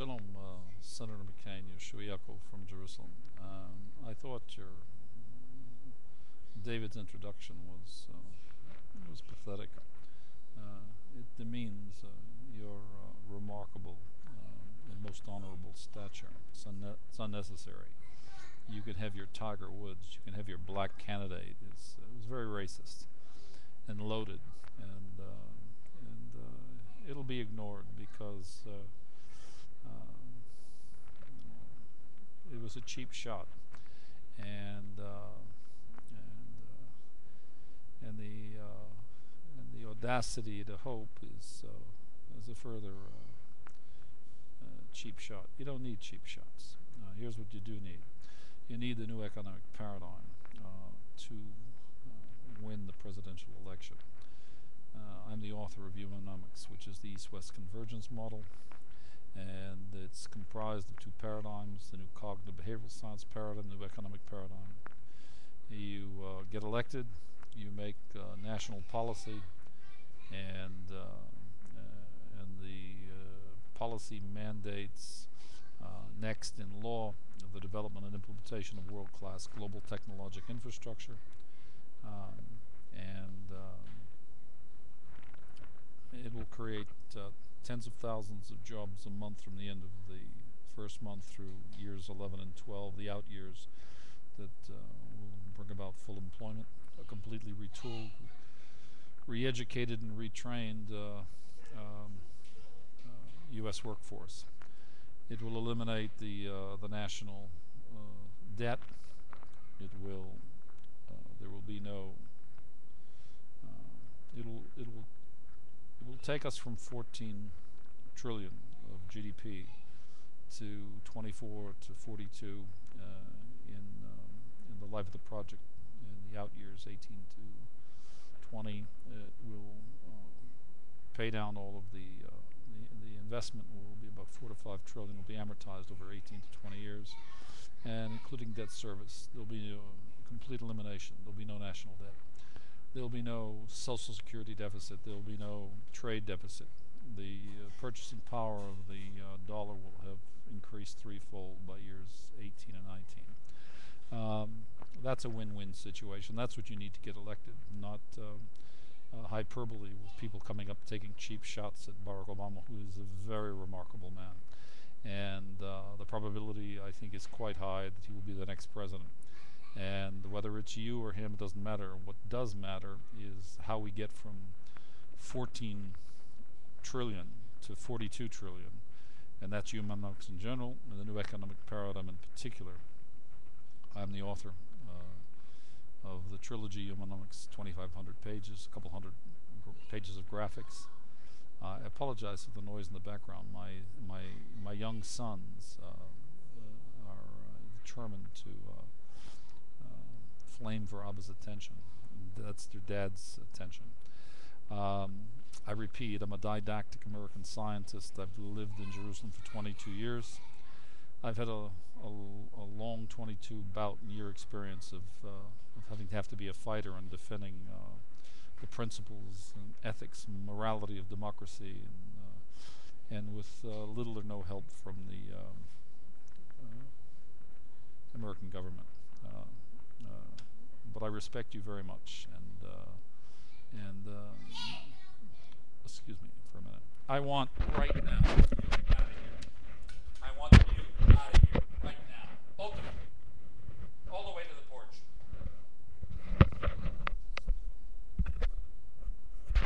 Shalom, Senator McCain, Yehoshua Ya'acov from Jerusalem. I thought your David's introduction was pathetic. It demeans your remarkable and most honorable stature. It's unnecessary. You can have your Tiger Woods. You can have your black candidate. It was very racist and loaded, and it'll be ignored because it was a cheap shot, and the audacity to hope is a further cheap shot. You don't need cheap shots. Here's what you do need. You need the new economic paradigm to win the presidential election. I'm the author of Humanomics, which is the East-West convergence model, and it's comprised of two paradigms: the new cognitive behavioral science paradigm, the new economic paradigm. You get elected, you make national policy, and the policy mandates next in law the development and implementation of world-class global technological infrastructure, and it will create tens of thousands of jobs a month from the end of the first month through years 11 and 12, the out years that will bring about full employment, a completely retooled, re-educated and retrained U.S. workforce. It will eliminate the national debt. It will there will be no it will take us from 14 trillion of GDP to 24 to 42 in the life of the project. In the out years, 18 to 20, it will pay down all of the investment. Will be about 4 to 5 trillion. Will be amortized over 18 to 20 years, and including debt service. There will be a complete elimination. There will be no national debt. There will be no social security deficit. There will be no trade deficit. The purchasing power of the dollar will have increased threefold by years 18 and 19. That's a win-win situation. That's what you need to get elected, not hyperbole with people coming up taking cheap shots at Barack Obama, who is a very remarkable man. And the probability, I think, is quite high that he will be the next president. And whether it's you or him, it doesn't matter. What does matter is how we get from 14 trillion to 42 trillion, and that's Humanomics in general, and the new economic paradigm in particular. I'm the author of the trilogy Humanomics, 2,500 pages, a couple hundred pages of graphics. I apologize for the noise in the background. My young sons are determined to flame for Abba's attention. That's their dad's attention. I repeat, I'm a didactic American scientist. I've lived in Jerusalem for 22 years. I've had a long 22-year experience of having to have to be a fighter and defending the principles and ethics and morality of democracy, and with little or no help from the American government. But I respect you very much, and excuse me for a minute. I want right now you out of here. I want you out of here right now. Both of you. All the way to the porch.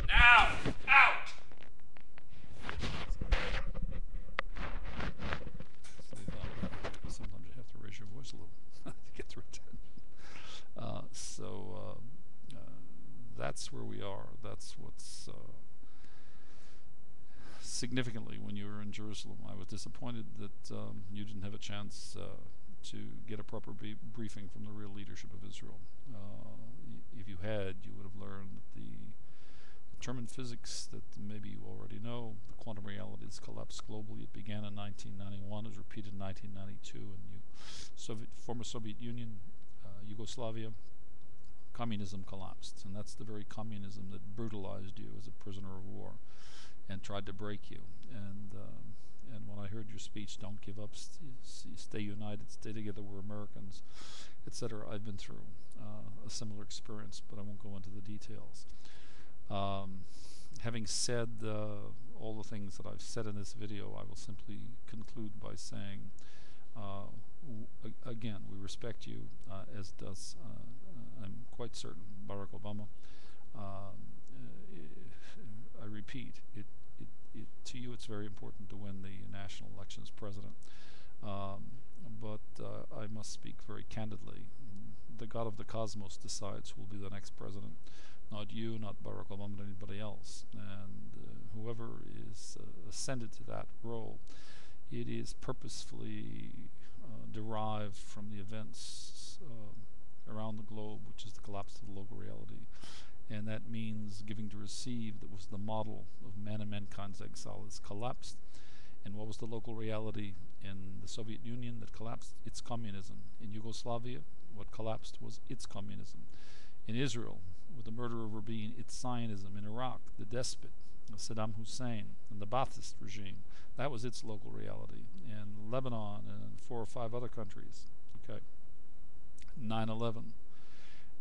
Now! Out! Sometimes you have to raise your voice a little to get through it. So that's where we are. That's what's significantly, when you were in Jerusalem, I was disappointed that you didn't have a chance to get a proper briefing from the real leadership of Israel. If you had, you would have learned that the determined physics that maybe you already know, the quantum reality has collapsed globally. It began in 1991, it was repeated in 1992, and former Soviet Union, Yugoslavia, communism collapsed, and that's the very communism that brutalized you as a prisoner of war and tried to break you. And when I heard your speech, don't give up, stay united, stay together, we're Americans, etc. I've been through a similar experience, but I won't go into the details. Having said all the things that I've said in this video, I will simply conclude by saying, again, we respect you, as does, I'm quite certain, Barack Obama. I repeat, to you it's very important to win the national election as president. But I must speak very candidly. The God of the cosmos decides who will be the next president. Not you, not Barack Obama, not anybody else. And whoever is ascended to that role, it is purposefully derived from the events around the globe, which is the collapse of the local reality. And that means giving to receive, that was the model of man and mankind's exile, is collapsed. And what was the local reality in the Soviet Union that collapsed? Its communism. In Yugoslavia, what collapsed was its communism. In Israel, with the murder of Rabin, its Zionism. In Iraq, the despot, Saddam Hussein, and the Ba'athist regime, that was its local reality. In Lebanon and 4 or 5 other countries, okay. 9/11,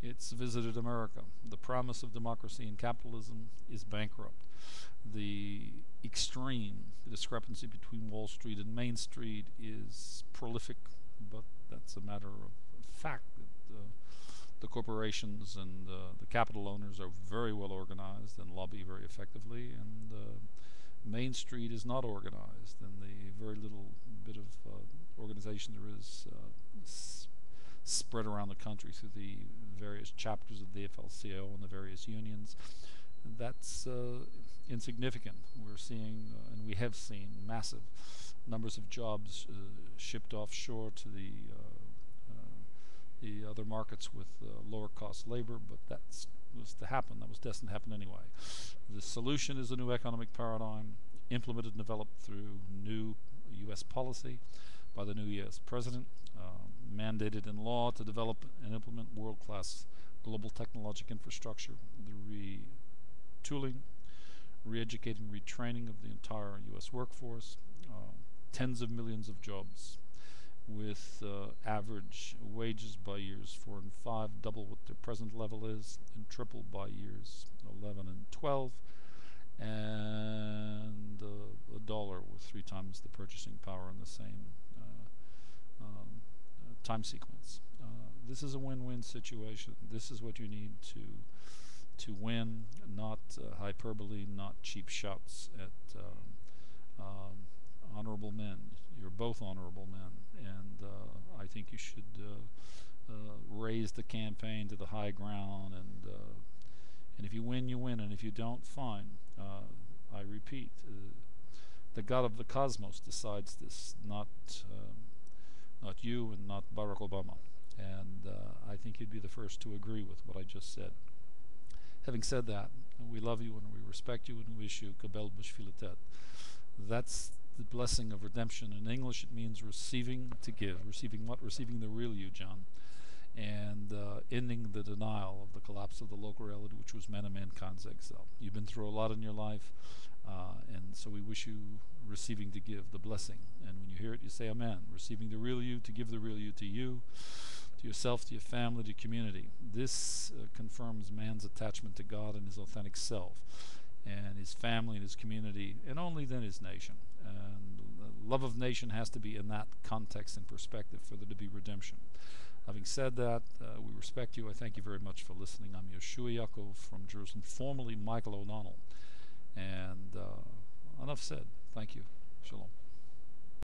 it's visited America. The promise of democracy and capitalism is bankrupt. The extreme, the discrepancy between Wall Street and Main Street is prolific, but that's a matter of fact that the corporations and the capital owners are very well organized and lobby very effectively, and Main Street is not organized, and the very little bit of organization there is spread around the country through the various chapters of the AFL-CIO and the various unions, that's insignificant. We're seeing, and we have seen, massive numbers of jobs shipped offshore to the other markets with lower cost labor, but that was to happen. That was destined to happen anyway. The solution is a new economic paradigm, implemented and developed through new U.S. policy by the new U.S. president, mandated in law to develop and implement world-class global technological infrastructure, the retooling, re-educating, retraining of the entire U.S. workforce, tens of millions of jobs with average wages by years 4 and 5, double what their present level is, and triple by years 11 and 12, and a dollar with 3 times the purchasing power in the same time sequence. This is a win-win situation. This is what you need to win, not hyperbole, not cheap shots at honorable men. You're both honorable men, and I think you should raise the campaign to the high ground, and if you win, you win, and if you don't, fine. I repeat, the God of the cosmos decides this, not you and not Barack Obama, and I think you'd be the first to agree with what I just said. Having said that, we love you and we respect you and we wish you Kabel B'Shvilatet. That's the blessing of redemption. In English, it means receiving to give. Receiving what? Receiving the real you, John. And ending the denial of the collapse of the local reality, which was man and mankind's exile. You've been through a lot in your life, and so we wish you receiving to give, the blessing. And when you hear it, you say amen. Receiving the real you, to give the real you, to yourself, to your family, to your community. This confirms man's attachment to God and his authentic self, and his family and his community, and only then his nation. And the love of nation has to be in that context and perspective for there to be redemption. Having said that, we respect you. I thank you very much for listening. I'm Yehoshua Ya'acov from Jerusalem, formerly Michael O'Donnell. And enough said. Thank you. Shalom.